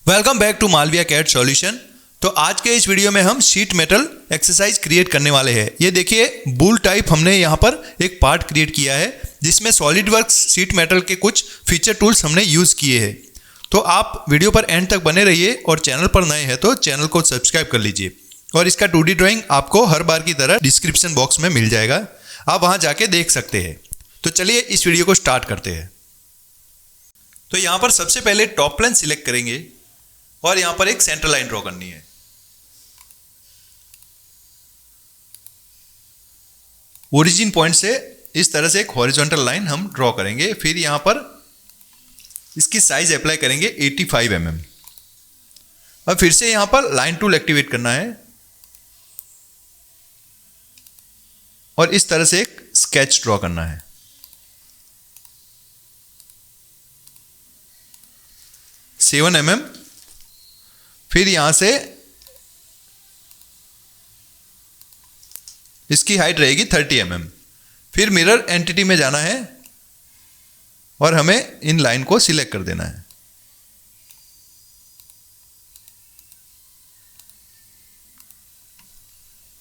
Welcome back to Malviya CAD solution. तो आज के इस वीडियो में हम शीट मेटल एक्सरसाइज क्रिएट करने वाले हैं। ये देखिए बुल टाइप हमने यहाँ पर एक पार्ट क्रिएट किया है जिसमें सॉलिडवर्क्स शीट मेटल के कुछ फीचर टूल्स हमने यूज़ किए हैं। तो आप वीडियो पर एंड तक बने रहिए और चैनल पर नए हैं तो चैनल को सब्सक्राइब कर लीजिए। और इसका 2D ड्राइंग आपको हर बार की तरह डिस्क्रिप्शन बॉक्स में मिल जाएगा, आप वहाँ जाके देख सकते हैं। तो चलिए इस वीडियो को स्टार्ट करते हैं। तो यहाँ पर सबसे पहले टॉप प्लेन सिलेक्ट करेंगे और यहां पर एक सेंटर लाइन ड्रॉ करनी है। ओरिजिन पॉइंट से इस तरह से एक हॉरिजॉन्टल लाइन हम ड्रॉ करेंगे। फिर यहां पर इसकी साइज अप्लाई करेंगे 85 mm। अब फिर से यहां पर लाइन टूल एक्टिवेट करना है और इस तरह से एक स्केच ड्रॉ करना है। Seven mm। फिर यहां से इसकी हाइट रहेगी 30 mm। फिर मिरर एंटिटी में जाना है और हमें इन लाइन को सिलेक्ट कर देना है।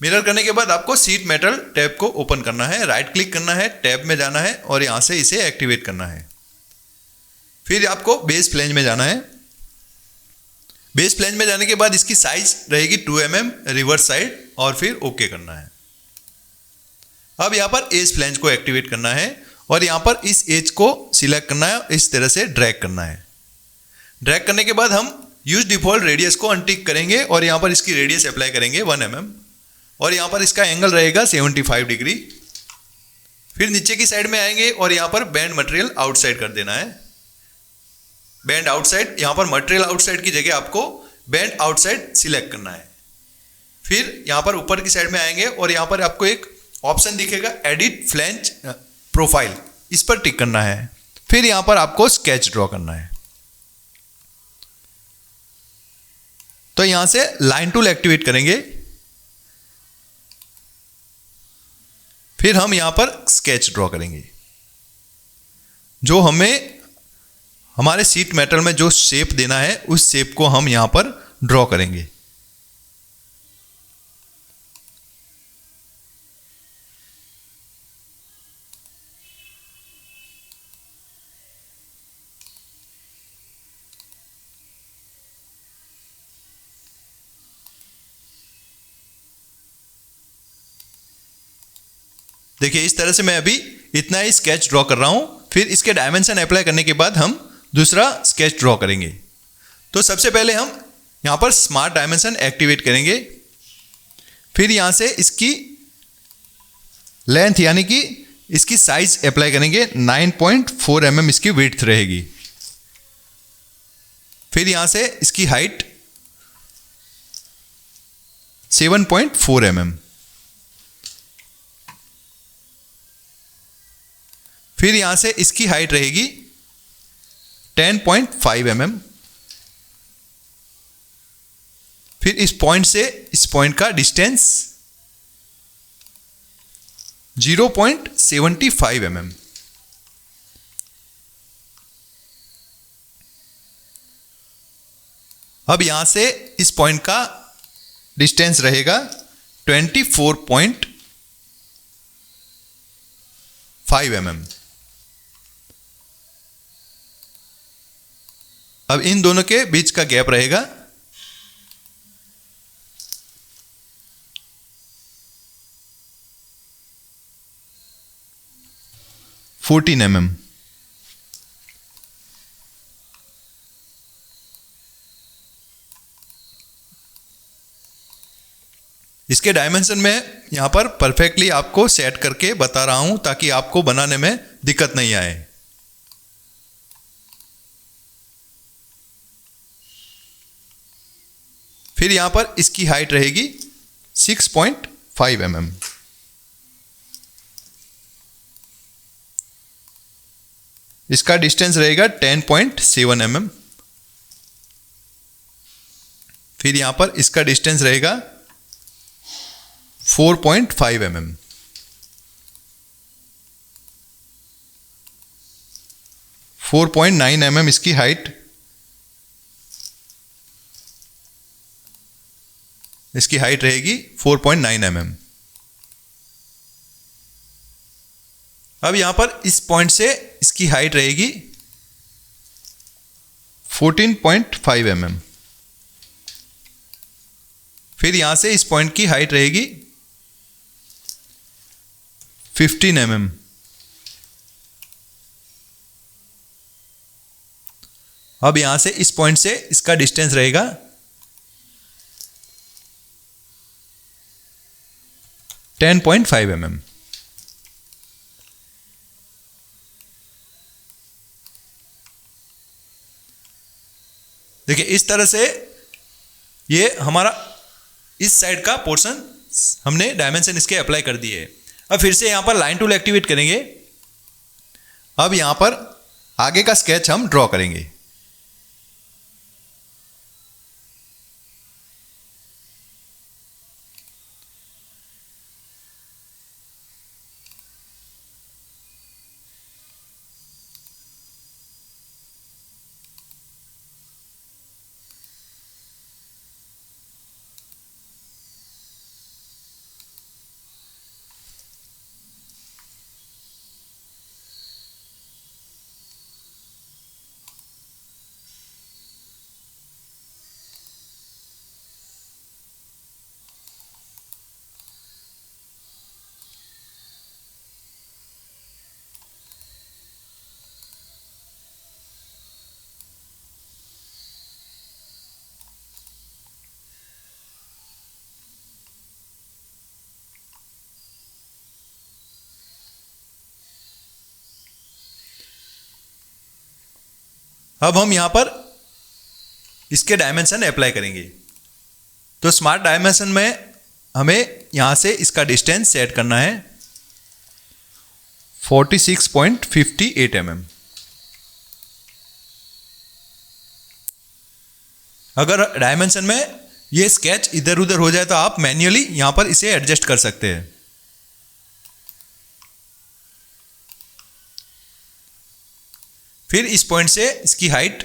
मिरर करने के बाद आपको शीट मेटल टैब को ओपन करना है, राइट क्लिक करना है, टैब में जाना है और यहां से इसे एक्टिवेट करना है। फिर आपको बेस फ्लैंज में जाना है। बेस फ्लैंज में जाने के बाद इसकी साइज रहेगी 2 mm रिवर्स साइड और फिर ओके करना है। अब यहां पर एज फ्लैंज को एक्टिवेट करना है और यहां पर इस एज को सिलेक्ट करना है, इस तरह से ड्रैग करना है। ड्रैग करने के बाद हम यूज डिफॉल्ट रेडियस को अनटिक करेंगे और यहां पर इसकी रेडियस अप्लाई करेंगे 1 mm और यहां पर इसका एंगल रहेगा 75 डिग्री। फिर नीचे की साइड में आएंगे और यहां पर बैंड मटेरियल आउटसाइड कर देना है। बैंड आउटसाइड, यहां पर मटेरियल आउटसाइड की जगह आपको बैंड आउटसाइड सिलेक्ट करना है। फिर यहां पर ऊपर की साइड में आएंगे और यहां पर आपको एक ऑप्शन दिखेगा एडिट फ्लैंज प्रोफाइल, इस पर टिक करना है। फिर यहां पर आपको स्केच ड्रॉ करना है। तो यहां से लाइन टूल एक्टिवेट करेंगे। फिर हम यहां पर स्केच ड्रॉ करेंगे। जो हमें हमारे शीट मेटल में जो शेप देना है उस शेप को हम यहां पर ड्रॉ करेंगे। देखिए इस तरह से मैं अभी इतना ही स्केच ड्रॉ कर रहा हूं। फिर इसके डायमेंशन अप्लाई करने के बाद हम दूसरा स्केच ड्रॉ करेंगे। तो सबसे पहले हम यहां पर स्मार्ट डायमेंशन एक्टिवेट करेंगे। फिर यहां से इसकी लेंथ यानी कि इसकी साइज अप्लाई करेंगे, 9.4 mm इसकी विड्थ रहेगी। फिर यहां से इसकी हाइट 7.4 mm। फिर यहां से इसकी हाइट रहेगी 10.5 mm। फिर इस पॉइंट से इस पॉइंट का डिस्टेंस 0.75 mm। अब यहां से इस पॉइंट का डिस्टेंस रहेगा 24.5 mm। अब इन दोनों के बीच का गैप रहेगा 14 mm। इसके डायमेंशन में यहां पर परफेक्टली आपको सेट करके बता रहा हूं ताकि आपको बनाने में दिक्कत नहीं आए। फिर यहां पर इसकी हाइट रहेगी 6.5 mm। इसका डिस्टेंस रहेगा 10.7 mm। फिर यहां पर इसका डिस्टेंस रहेगा 4.5 mm। 4.9 mm इसकी हाइट। इसकी हाइट रहेगी 4.9 mm। अब यहां पर इस पॉइंट से इसकी हाइट रहेगी 14.5 mm। फिर यहां से इस पॉइंट की हाइट रहेगी 15 mm। अब यहां से इस पॉइंट से इसका डिस्टेंस रहेगा 10.5 mm। देखिए इस तरह से ये हमारा इस साइड का पोर्शन हमने डायमेंशन इसके अप्लाई कर दिए है। अब फिर से यहां पर लाइन टूल एक्टिवेट करेंगे। अब यहां पर आगे का स्केच हम ड्रॉ करेंगे। अब हम यहां पर इसके डायमेंशन अप्लाई करेंगे। तो स्मार्ट डायमेंशन में हमें यहां से इसका डिस्टेंस सेट करना है 46.58 mm। अगर डायमेंशन में ये स्केच इधर उधर हो जाए तो आप मैन्युअली यहां पर इसे एडजस्ट कर सकते हैं। फिर इस पॉइंट से इसकी हाइट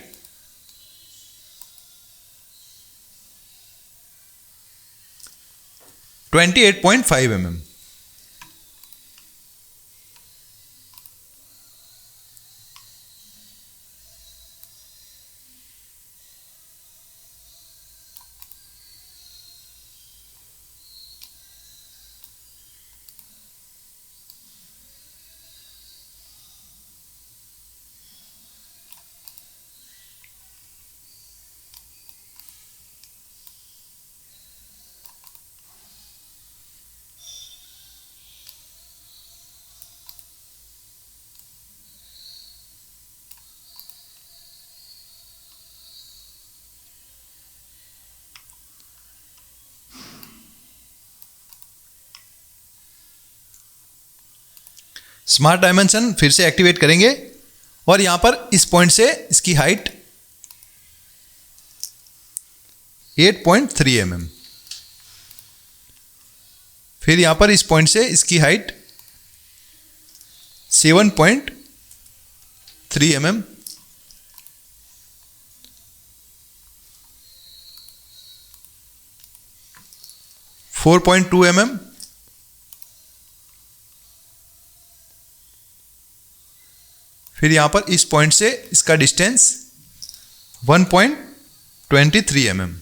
28.5 mm। स्मार्ट डायमेंशन फिर से एक्टिवेट करेंगे और यहां पर इस पॉइंट से इसकी हाइट 8.3 mm। फिर यहां पर इस पॉइंट से इसकी हाइट 7.3 mm। Four 4.2 mm। फिर यहां पर इस पॉइंट से इसका डिस्टेंस 1.23 mm।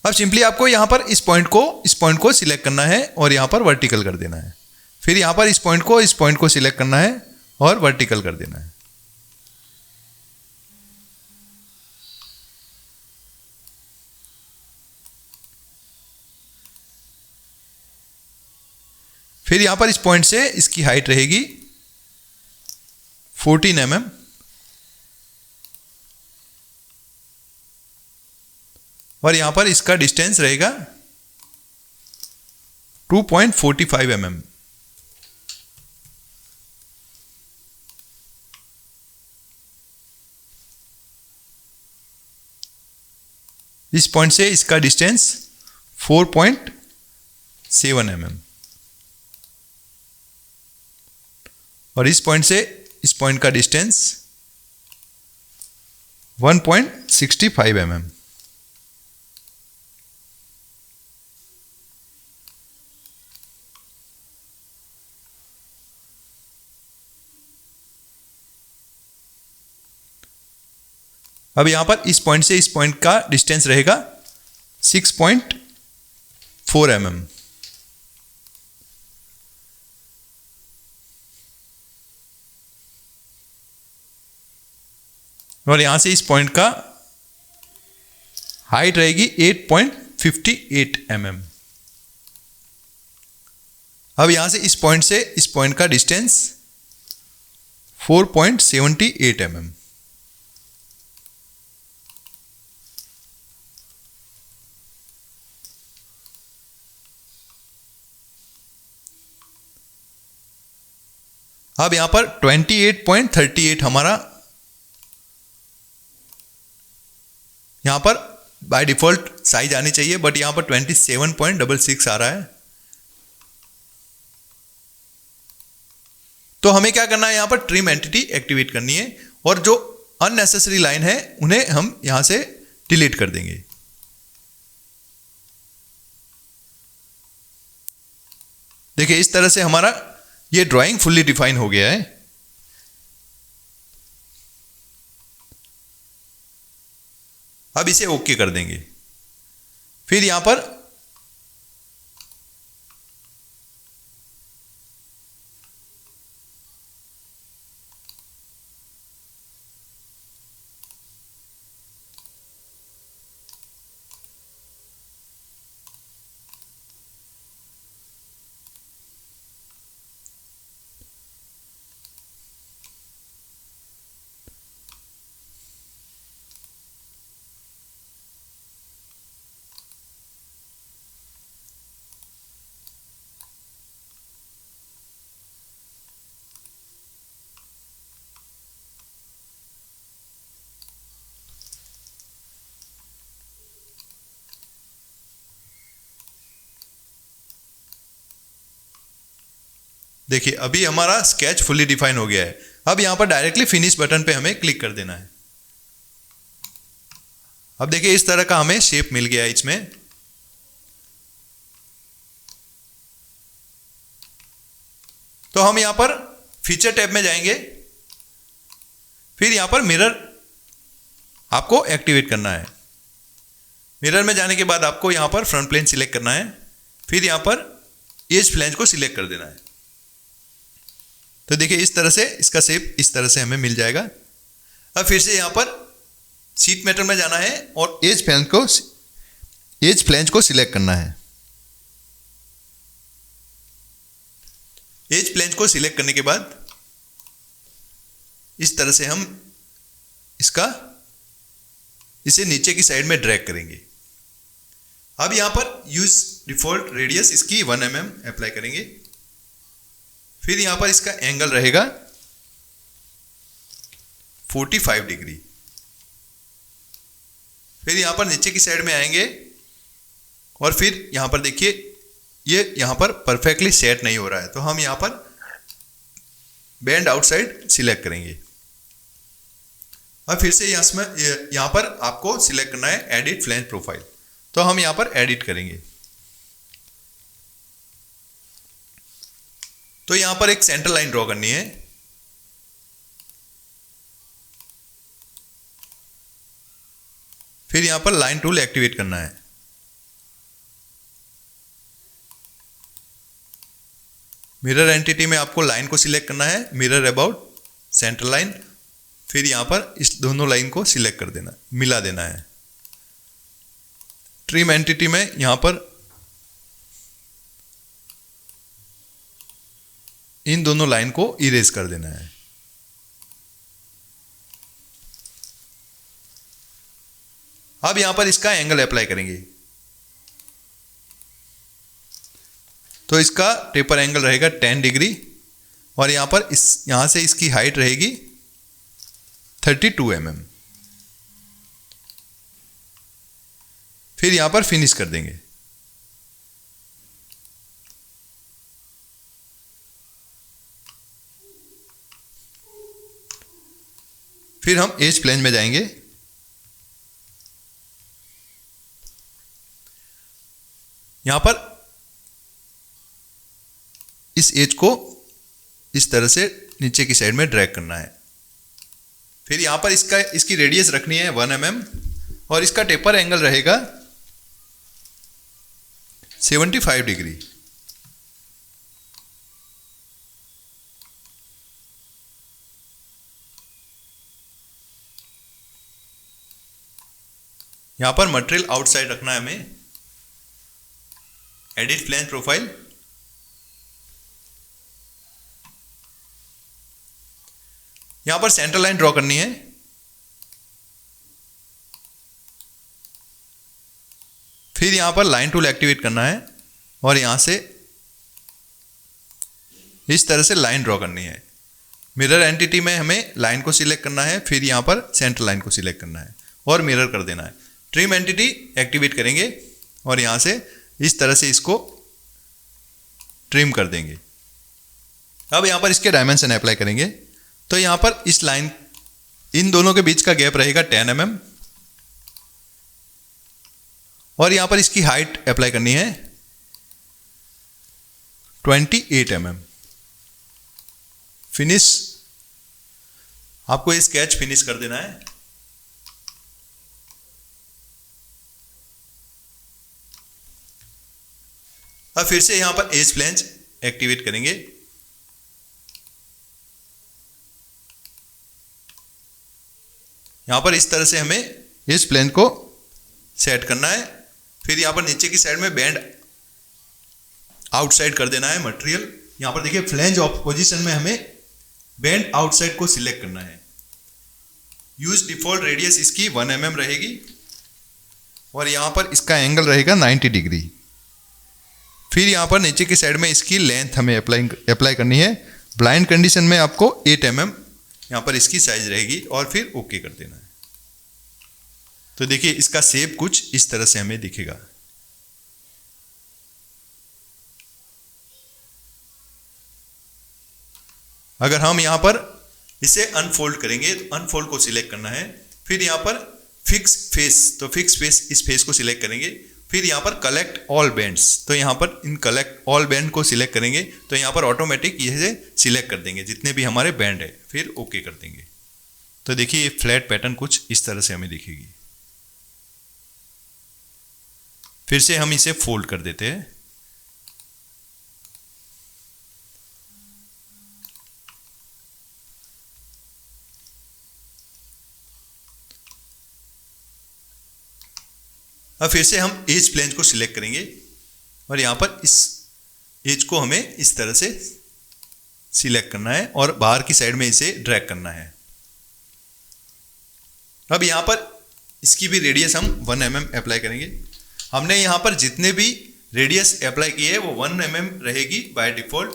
अब सिंपली आपको यहां पर इस पॉइंट को सिलेक्ट करना है और यहां पर वर्टिकल कर देना है। फिर यहां पर इस पॉइंट को सिलेक्ट करना है और वर्टिकल कर देना है। फिर यहां पर इस पॉइंट से इसकी हाइट रहेगी 14 mm। और यहां पर इसका डिस्टेंस रहेगा 2.45 mm। इस पॉइंट से इसका डिस्टेंस 4.7 mm। और इस पॉइंट से इस पॉइंट का डिस्टेंस 1.65 mm। अब यहां पर इस पॉइंट से इस पॉइंट का डिस्टेंस रहेगा 6.4 mm। और यहां से इस पॉइंट का हाइट रहेगी 8.58 mm। अब यहां से इस पॉइंट का डिस्टेंस 4.78 mm। अब यहां पर 28.38 हमारा यहां पर बाय डिफॉल्ट साइज आनी चाहिए, बट यहां पर 27.66 आ रहा है। तो हमें क्या करना है, यहां पर ट्रिम एंटिटी एक्टिवेट करनी है और जो अननेसेसरी लाइन है उन्हें हम यहां से डिलीट कर देंगे। देखिए इस तरह से हमारा ये ड्राइंग फुल्ली डिफाइन हो गया है। अब इसे ओके कर देंगे। फिर यहां पर देखिए अभी हमारा स्केच फुल्ली डिफाइन हो गया है। अब यहां पर डायरेक्टली फिनिश बटन पे हमें क्लिक कर देना है। अब देखिए इस तरह का हमें शेप मिल गया है इसमें। तो हम यहां पर फीचर टैब में जाएंगे। फिर यहां पर मिरर आपको एक्टिवेट करना है। मिरर में जाने के बाद आपको यहां पर फ्रंट प्लेन सिलेक्ट करना है। फिर यहां पर एज फ्लैंज को सिलेक्ट कर देना है। तो देखिए इस तरह से इसका शेप इस तरह से हमें मिल जाएगा। अब फिर से यहां पर शीट मेटल में जाना है और एज फ्लैंज को सिलेक्ट करना है। एज फ्लैंज को सिलेक्ट करने के बाद इस तरह से हम इसे नीचे की साइड में ड्रैग करेंगे। अब यहां पर यूज डिफॉल्ट रेडियस इसकी 1 mm अप्लाई करेंगे। फिर यहां पर इसका एंगल रहेगा 45 डिग्री। फिर यहां पर नीचे की साइड में आएंगे और फिर यहां पर देखिए ये यहां पर परफेक्टली सेट नहीं हो रहा है, तो हम यहां पर बेंड आउटसाइड सिलेक्ट करेंगे। और फिर से यहां पर आपको सिलेक्ट करना है एडिट फ्लैंज प्रोफाइल, तो हम यहां पर एडिट करेंगे। तो यहां पर एक सेंटर लाइन ड्रॉ करनी है। फिर यहां पर लाइन टूल एक्टिवेट करना है। मिरर एंटिटी में आपको लाइन को सिलेक्ट करना है, मिरर अबाउट सेंटर लाइन। फिर यहां पर इस दोनों लाइन को सिलेक्ट कर देना, मिला देना है। ट्रिम एंटिटी में यहां पर इन दोनों लाइन को इरेज कर देना है। अब यहां पर इसका एंगल अप्लाई करेंगे। तो इसका टेपर एंगल रहेगा 10 डिग्री और यहां से इसकी हाइट रहेगी 32 mm। फिर यहां पर फिनिश कर देंगे। फिर हम एज फ्लैंज में जाएंगे। यहाँ पर इस एज को इस तरह से नीचे की साइड में ड्रैग करना है। फिर यहाँ पर इसकी रेडियस रखनी है 1 mm और इसका टेपर एंगल रहेगा 75 डिग्री। यहाँ पर मटेरियल आउटसाइड रखना है हमें। एडिट फ्लैंज प्रोफाइल, यहाँ पर सेंटर लाइन ड्रॉ करनी है। फिर यहाँ पर लाइन टूल एक्टिवेट करना है और यहाँ से इस तरह से लाइन ड्रॉ करनी है। मिरर एंटिटी में हमें लाइन को सिलेक्ट करना है, फिर यहाँ पर सेंटर लाइन को सिलेक्ट करना है और मिरर कर देना है। ट्रिम एंटिटी एक्टिवेट करेंगे और यहाँ से इस तरह से इसको ट्रिम कर देंगे। अब यहाँ पर इसके डायमेंशन अप्लाई करेंगे। तो यहाँ पर इस लाइन, इन दोनों के बीच का गैप रहेगा 10 mm और यहाँ पर इसकी हाइट अप्लाई करनी है 28 mm। फिनिश, आपको ये स्केच फिनिश कर देना है। अब फिर से यहां पर एज फ्लैंज एक्टिवेट करेंगे। यहां पर इस तरह से हमें इस प्लेन को सेट करना है। फिर यहां पर नीचे की साइड में बैंड आउटसाइड कर देना है मटेरियल। यहां पर देखिए फ्लैंज पोजीशन में हमें बैंड आउटसाइड को सिलेक्ट करना है। यूज डिफॉल्ट रेडियस इसकी 1 mm रहेगी और यहां पर इसका एंगल रहेगा 90 डिग्री। फिर यहाँ पर नीचे की साइड में इसकी लेंथ हमें अप्लाई करनी है। ब्लाइंड कंडीशन में आपको 8 mm यहाँ पर इसकी साइज रहेगी और फिर ओके कर देना है। तो देखिए इसका शेप कुछ इस तरह से हमें दिखेगा। अगर हम यहाँ पर इसे अनफोल्ड करेंगे तो अनफोल्ड को सिलेक्ट करना है। फिर यहाँ पर फिक्स फेस, तो फिक्स फेस, इस फेस को सिलेक्ट करेंगे। फिर यहाँ पर कलेक्ट ऑल बैंड्स, तो यहाँ पर इन कलेक्ट ऑल बैंड को सिलेक्ट करेंगे तो यहाँ पर ऑटोमेटिक ये सिलेक्ट कर देंगे जितने भी हमारे बैंड है। फिर ओके कर देंगे। तो देखिए ये फ्लैट पैटर्न कुछ इस तरह से हमें दिखेगी। फिर से हम इसे फोल्ड कर देते हैं। अब फिर से हम एज फ्लैंज को सिलेक्ट करेंगे और यहाँ पर इस एज को हमें इस तरह से सिलेक्ट करना है और बाहर की साइड में इसे ड्रैग करना है। अब यहाँ पर इसकी भी रेडियस हम 1 mm अप्लाई करेंगे। हमने यहाँ पर जितने भी रेडियस अप्लाई किए हैं वो 1 mm रहेगी बाय डिफॉल्ट।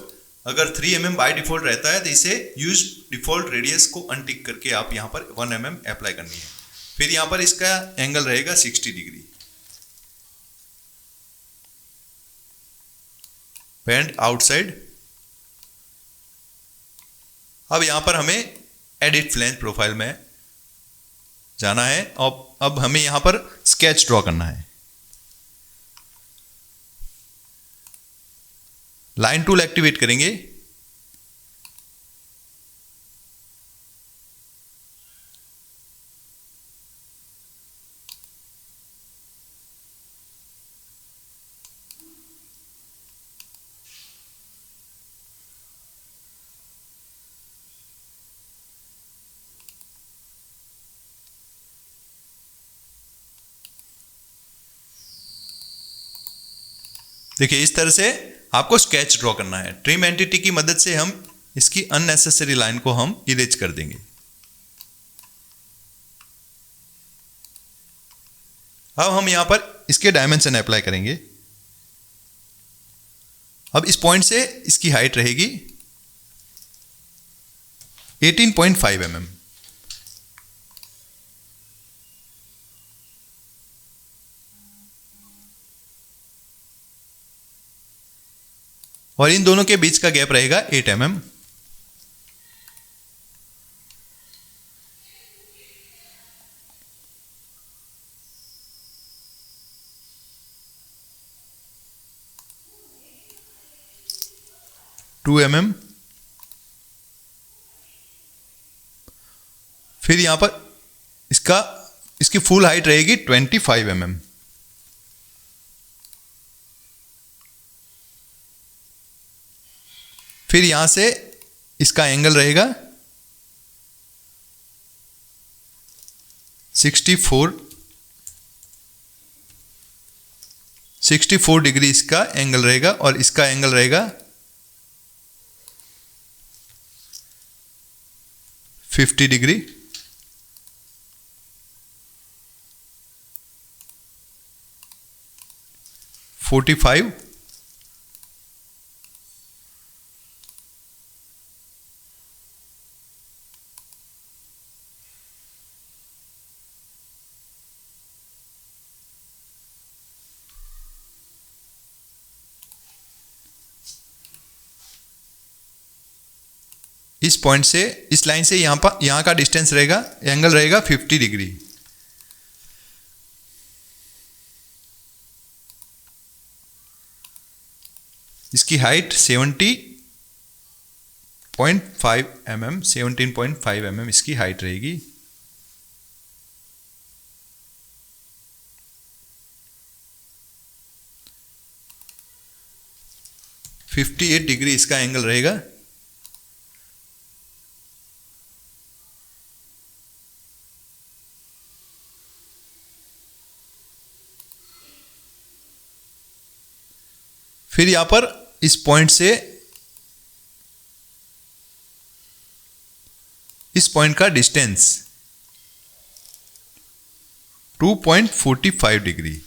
अगर 3 mm बाय डिफॉल्ट रहता है तो इसे यूज डिफॉल्ट रेडियस को अनटिक करके आप यहाँ पर 1 mm अप्लाई करनी है। फिर यहाँ पर इसका एंगल रहेगा 60 डिग्री। Band outside. अब यहां पर हमें एडिट फ्लैंज प्रोफाइल में जाना है और अब हमें यहां पर स्केच ड्रॉ करना है। लाइन टूल एक्टिवेट करेंगे। देखिए इस तरह से आपको स्केच ड्रॉ करना है। ट्रिम एंटिटी की मदद से हम इसकी अननेसेसरी लाइन को हम इरेज कर देंगे। अब हम यहां पर इसके डायमेंशन अप्लाई करेंगे। अब इस पॉइंट से इसकी हाइट रहेगी 18.5 mm। और इन दोनों के बीच का गैप रहेगा 8 mm। 2 mm। फिर यहाँ पर इसकी फुल हाइट रहेगी 25 mm। फिर यहाँ से इसका एंगल रहेगा 64 डिग्री इसका एंगल रहेगा, और इसका एंगल रहेगा 50 डिग्री। इस पॉइंट से, इस लाइन से यहाँ का डिस्टेंस रहेगा, एंगल रहेगा 50 डिग्री। इसकी हाइट 17.5 mm इसकी हाइट रहेगी। $58 डिग्री इसका एंगल रहेगा। फिर यहां पर इस पॉइंट से इस पॉइंट का डिस्टेंस 2.45 डिग्री,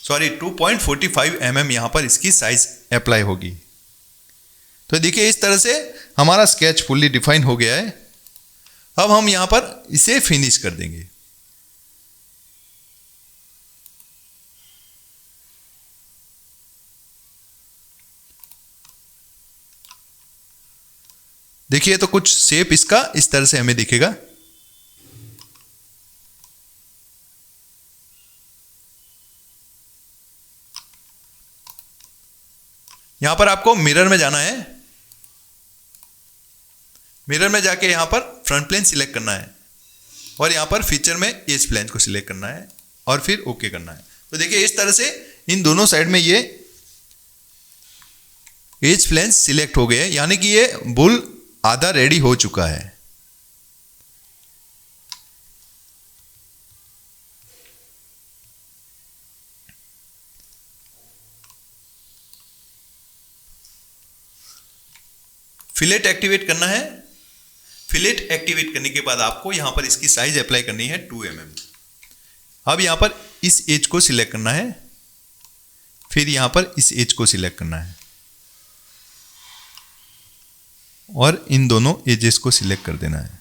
सॉरी 2.45 mm यहां पर इसकी साइज अप्लाई होगी। तो देखिए इस तरह से हमारा स्केच फुल्ली डिफाइन हो गया है। अब हम यहां पर इसे फिनिश कर देंगे। देखिए तो कुछ शेप इसका इस तरह से हमें दिखेगा। यहां पर आपको मिरर में जाना है। मिरर में जाके यहां पर फ्रंट प्लेन सिलेक्ट करना है, और यहां पर फीचर में एज प्लेन को सिलेक्ट करना है, और फिर ओके करना है। तो देखिए इस तरह से इन दोनों साइड में ये एज प्लेन सिलेक्ट हो गए, यानी कि ये बुल आधा रेडी हो चुका है। फिलेट एक्टिवेट करना है। फिलेट एक्टिवेट करने के बाद आपको यहां पर इसकी साइज अप्लाई करनी है 2 mm। अब यहां पर इस एज को सिलेक्ट करना है, फिर यहां पर इस एज को सिलेक्ट करना है, और इन दोनों एजेस को सिलेक्ट कर देना है।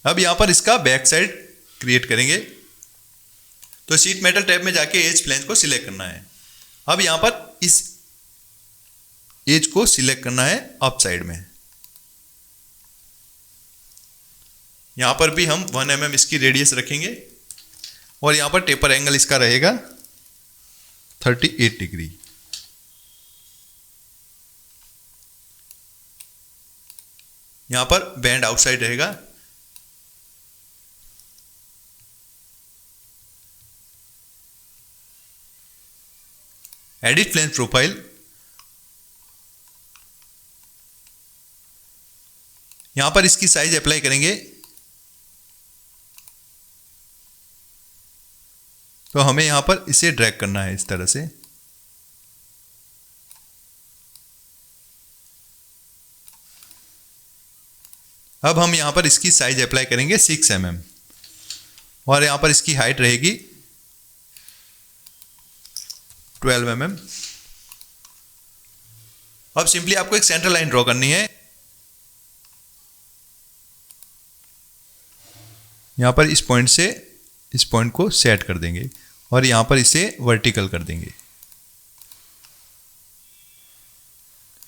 अब यहां पर इसका बैक साइड क्रिएट करेंगे। तो शीट मेटल टैब में जाके एज प्लेन को सिलेक्ट करना है। अब यहां पर इस एज को सिलेक्ट करना है अप साइड में। यहां पर भी हम 1 mm इसकी रेडियस रखेंगे, और यहां पर टेपर एंगल इसका रहेगा 38 डिग्री। यहां पर बैंड आउटसाइड रहेगा। एडिट प्लेन प्रोफाइल, यहां पर इसकी साइज अप्लाई करेंगे। तो हमें यहां पर इसे ड्रैग करना है इस तरह से। अब हम यहां पर इसकी साइज अप्लाई करेंगे 6 mm, और यहां पर इसकी हाइट रहेगी 12 mm। अब सिंपली आपको एक सेंटर लाइन ड्रॉ करनी है। यहां पर इस पॉइंट से इस पॉइंट को सेट कर देंगे, और यहां पर इसे वर्टिकल कर देंगे,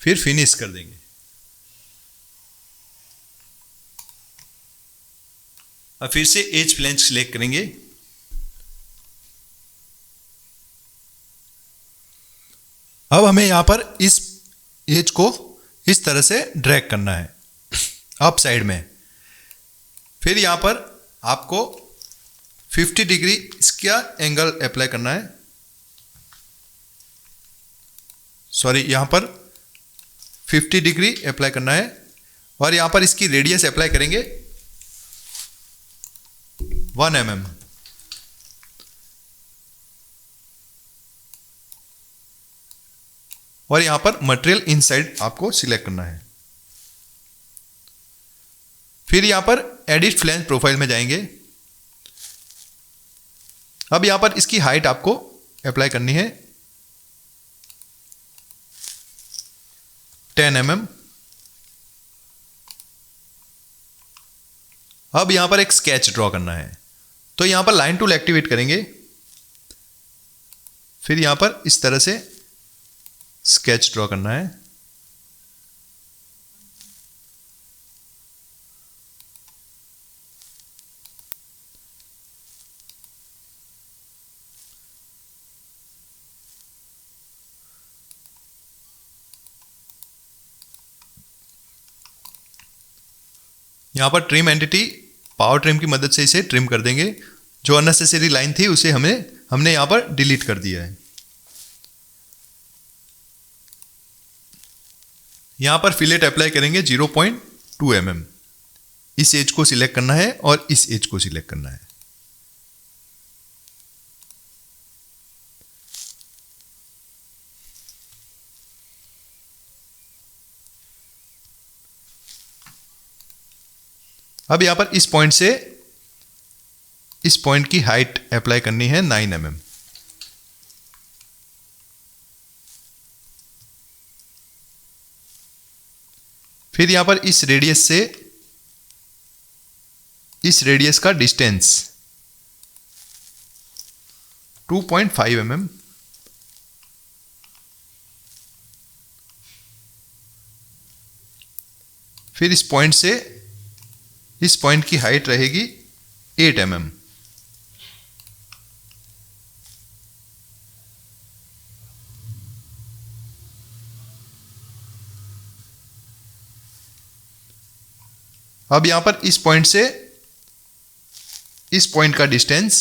फिर फिनिश कर देंगे। और फिर से एज फ्लैंज सिलेक्ट करेंगे। अब हमें यहाँ पर इस एज को इस तरह से ड्रैग करना है अप साइड में। फिर यहाँ पर आपको 50 डिग्री इसका एंगल अप्लाई करना है, सॉरी यहाँ पर 50 डिग्री अप्लाई करना है और यहाँ पर इसकी रेडियस अप्लाई करेंगे 1 mm। और यहाँ पर मटेरियल इनसाइड आपको सिलेक्ट करना है। फिर यहाँ पर एडिट फ्लैंज प्रोफाइल में जाएंगे। अब यहाँ पर इसकी हाइट आपको अप्लाई करनी है 10 mm। अब यहाँ पर एक स्केच ड्रॉ करना है, तो यहाँ पर लाइन टूल एक्टिवेट करेंगे। फिर यहाँ पर इस तरह से स्केच ड्रॉ करना है। यहाँ पर ट्रिम एंटिटी पावर ट्रिम की मदद से इसे ट्रिम कर देंगे। जो अननेसेसरी लाइन थी उसे हमने यहाँ पर डिलीट कर दिया है। यहाँ पर फिलेट अप्लाई करेंगे 0.2 mm। इस एज को सिलेक्ट करना है और इस एज को सिलेक्ट करना है। अब यहाँ पर इस पॉइंट से इस पॉइंट की हाइट अप्लाई करनी है 9 mm। फिर यहाँ पर इस रेडियस का डिस्टेंस 2.5 mm। फिर इस पॉइंट से इस पॉइंट की हाइट रहेगी 8 mm। अब यहां पर इस पॉइंट से इस पॉइंट का डिस्टेंस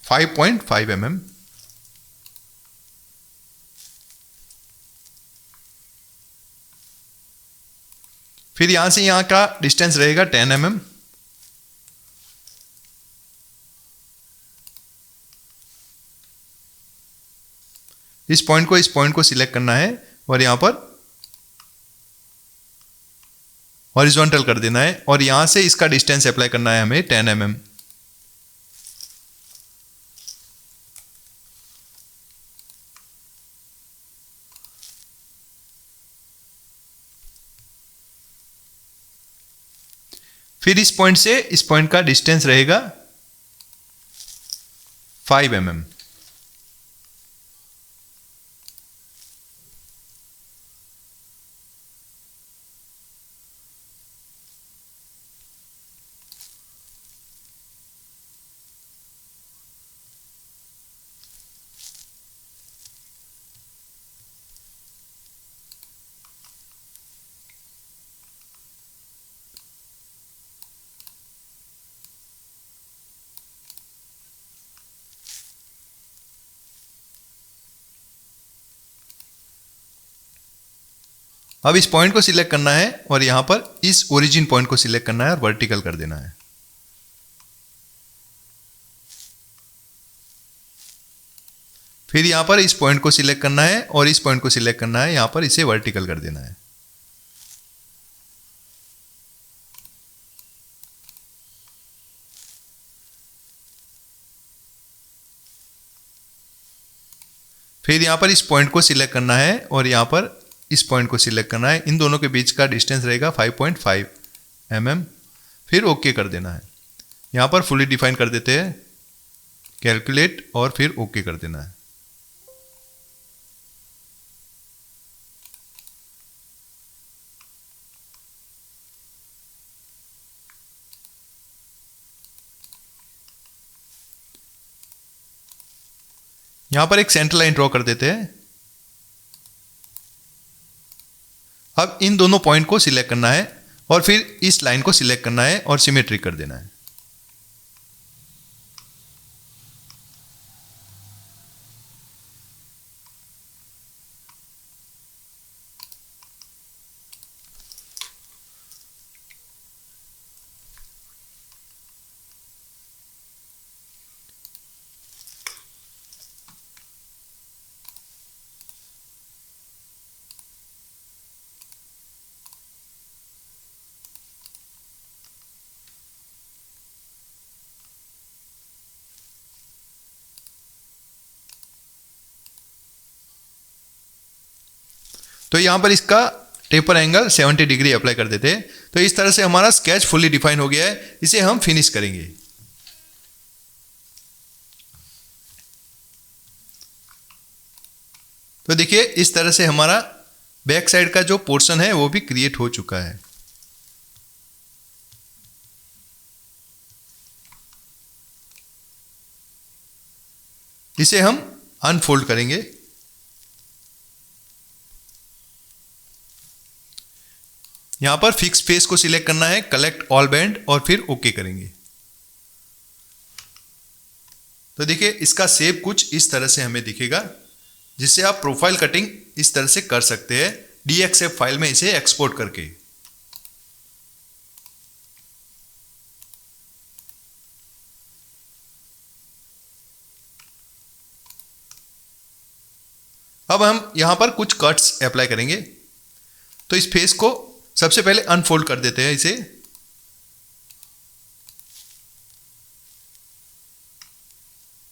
5.5 mm। फिर यहां से यहां का डिस्टेंस रहेगा 10 mm। इस पॉइंट को सिलेक्ट करना है और यहां पर हॉरिजॉन्टल कर देना है और यहां से इसका डिस्टेंस अप्लाई करना है हमें 10 mm। फिर इस पॉइंट से इस पॉइंट का डिस्टेंस रहेगा 5 mm। अब इस पॉइंट को सिलेक्ट करना है और यहां पर इस ओरिजिन पॉइंट को सिलेक्ट करना है और वर्टिकल कर देना है। फिर यहां पर इस पॉइंट को सिलेक्ट करना है और इस पॉइंट को सिलेक्ट करना है, यहां पर इसे वर्टिकल कर देना है। फिर यहां पर इस पॉइंट को सिलेक्ट करना है और यहां पर इस पॉइंट को सिलेक्ट करना है। इन दोनों के बीच का डिस्टेंस रहेगा 5.5 mm। फिर ओके कर देना है। यहां पर फुली डिफाइन कर देते हैं, कैलकुलेट और फिर ओके कर देना है। यहां पर एक सेंटर लाइन ड्रॉ कर देते हैं। अब इन दोनों पॉइंट को सिलेक्ट करना है और फिर इस लाइन को सिलेक्ट करना है और सिमेट्री कर देना है। तो यहां पर इसका टेपर एंगल 70 डिग्री अप्लाई कर देते हैं। तो इस तरह से हमारा स्केच फुल्ली डिफाइन हो गया है। इसे हम फिनिश करेंगे। तो देखिए इस तरह से हमारा बैक साइड का जो पोर्शन है वो भी क्रिएट हो चुका है। इसे हम अनफोल्ड करेंगे। यहां पर फिक्स फेस को सिलेक्ट करना है, कलेक्ट ऑल बैंड और फिर ओके करेंगे। तो देखिए इसका शेप कुछ इस तरह से हमें दिखेगा, जिससे आप प्रोफाइल कटिंग इस तरह से कर सकते हैं DXF फाइल में इसे एक्सपोर्ट करके। अब हम यहां पर कुछ कट्स अप्लाई करेंगे। तो इस फेस को सबसे पहले अनफोल्ड कर देते हैं इसे।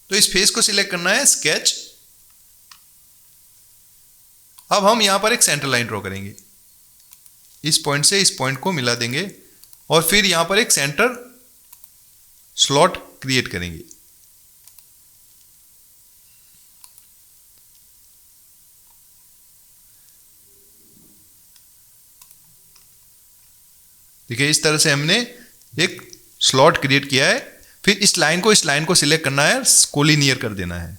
तो इस फेस को सिलेक्ट करना है, स्केच। अब हम यहां पर एक सेंटर लाइन ड्रॉ करेंगे। इस पॉइंट से इस पॉइंट को मिला देंगे और फिर यहां पर एक सेंटर स्लॉट क्रिएट करेंगे। देखिए इस तरह से हमने एक स्लॉट क्रिएट किया है। फिर इस लाइन को सिलेक्ट करना है, कोलिनियर कर देना है।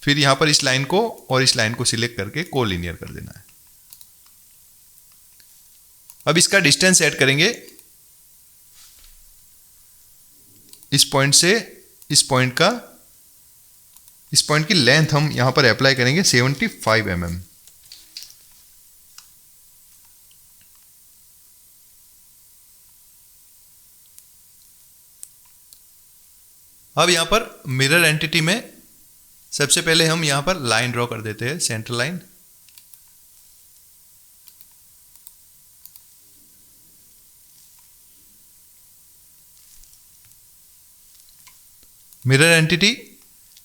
फिर यहां पर इस लाइन को और इस लाइन को सिलेक्ट करके कोलिनियर कर देना है। अब इसका डिस्टेंस ऐड करेंगे। इस पॉइंट से इस पॉइंट की लेंथ हम यहां पर अप्लाई करेंगे 75 mm। अब यहां पर मिरर एंटिटी में सबसे पहले हम यहां पर लाइन ड्रॉ कर देते हैं, सेंटर लाइन। मिरर एंटिटी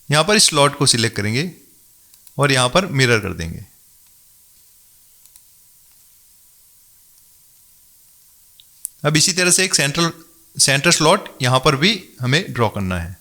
यहां पर इस स्लॉट को सिलेक्ट करेंगे और यहां पर मिरर कर देंगे। अब इसी तरह से एक सेंटर स्लॉट यहां पर भी हमें ड्रॉ करना है।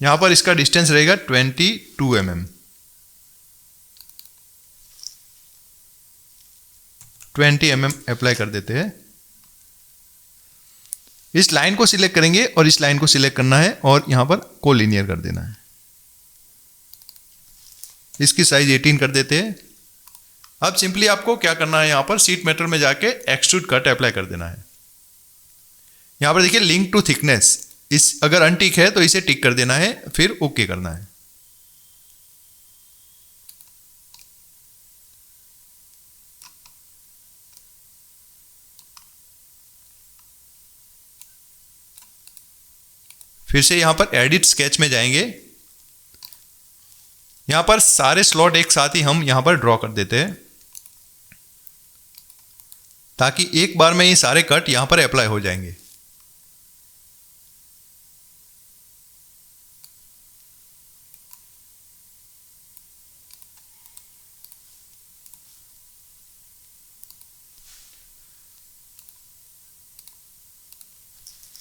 यहां पर इसका डिस्टेंस रहेगा 22 mm। 20 mm अप्लाई कर देते हैं। इस लाइन को सिलेक्ट करेंगे और इस लाइन को सिलेक्ट करना है और यहां पर कोलिनियर कर देना है। इसकी साइज 18 कर देते हैं। अब सिंपली आपको क्या करना है, यहां पर शीट मेटल में जाके एक्सट्रूड कट अप्लाई कर देना है। यहां पर देखिए लिंक टू थिकनेस, इस अगर अनटिक है तो इसे टिक कर देना है, फिर ओके करना है। फिर से यहां पर एडिट स्केच में जाएंगे। यहां पर सारे स्लॉट एक साथ ही हम यहां पर ड्रॉ कर देते हैं, ताकि एक बार में ये सारे कट यहां पर अप्लाई हो जाएंगे।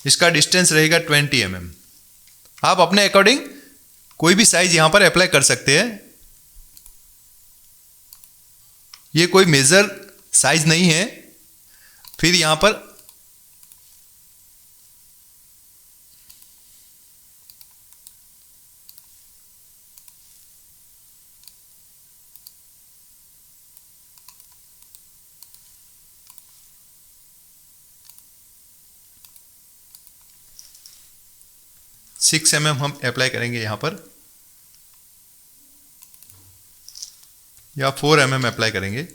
इसका डिस्टेंस रहेगा 20 mm। आप अपने अकॉर्डिंग कोई भी साइज यहां पर अप्लाई कर सकते हैं। ये कोई मेजर साइज नहीं है। फिर यहां पर सिक्स mm हम अप्लाई करेंगे यहां पर, या 4 mm अप्लाई करेंगे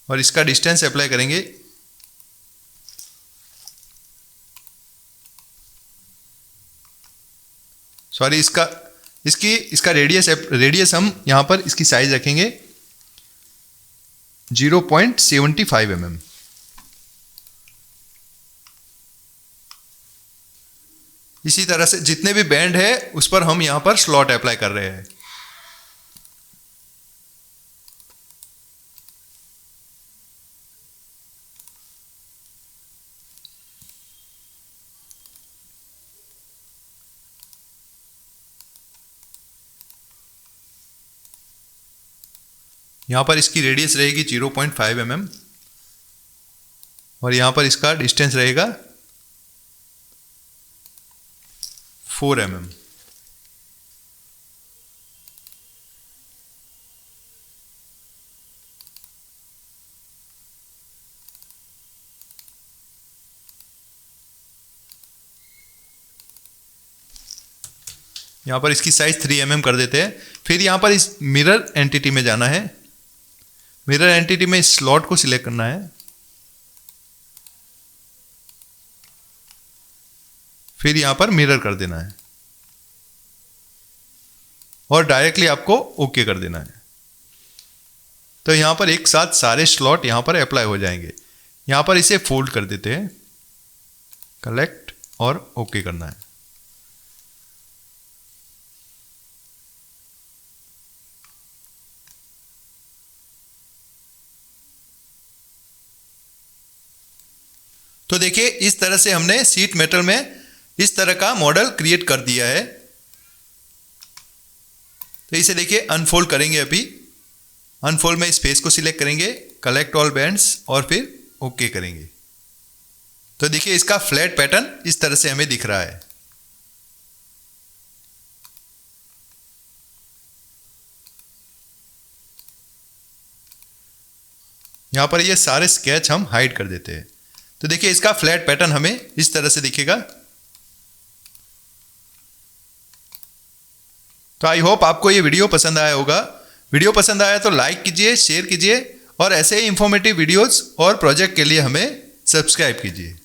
और इसका डिस्टेंस अप्लाई करेंगे सॉरी इसका रेडियस हम यहां पर इसकी साइज रखेंगे 0.75 mm। इसी तरह से जितने भी बैंड है उस पर हम यहां पर स्लॉट अप्लाई कर रहे हैं। यहां पर इसकी रेडियस रहेगी 0.5 mm और यहां पर इसका डिस्टेंस रहेगा 4 mm। यहां पर इसकी साइज 3 mm कर देते हैं। फिर यहां पर इस मिरर एंटिटी में जाना है। मिरर एंटिटी में इस स्लॉट को सिलेक्ट करना है। फिर यहां पर मिरर कर देना है और डायरेक्टली आपको ओके कर देना है। तो यहां पर एक साथ सारे स्लॉट यहां पर अप्लाई हो जाएंगे। यहां पर इसे फोल्ड कर देते हैं, कलेक्ट और ओके करना है। तो देखिए इस तरह से हमने शीट मेटल में इस तरह का मॉडल क्रिएट कर दिया है। तो इसे देखिए अनफोल्ड करेंगे। अभी अनफोल्ड में इस फेस को सिलेक्ट करेंगे, कलेक्ट ऑल बैंड्स और फिर ओके करेंगे। तो देखिए इसका फ्लैट पैटर्न इस तरह से हमें दिख रहा है। यहां पर ये सारे स्केच हम हाइड कर देते हैं। तो देखिए इसका फ्लैट पैटर्न हमें इस तरह से दिखेगा। तो आई होप आपको ये वीडियो पसंद आया होगा। वीडियो पसंद आया तो लाइक कीजिए, शेयर कीजिए और ऐसे ही इंफॉर्मेटिव वीडियोस और प्रोजेक्ट के लिए हमें सब्सक्राइब कीजिए।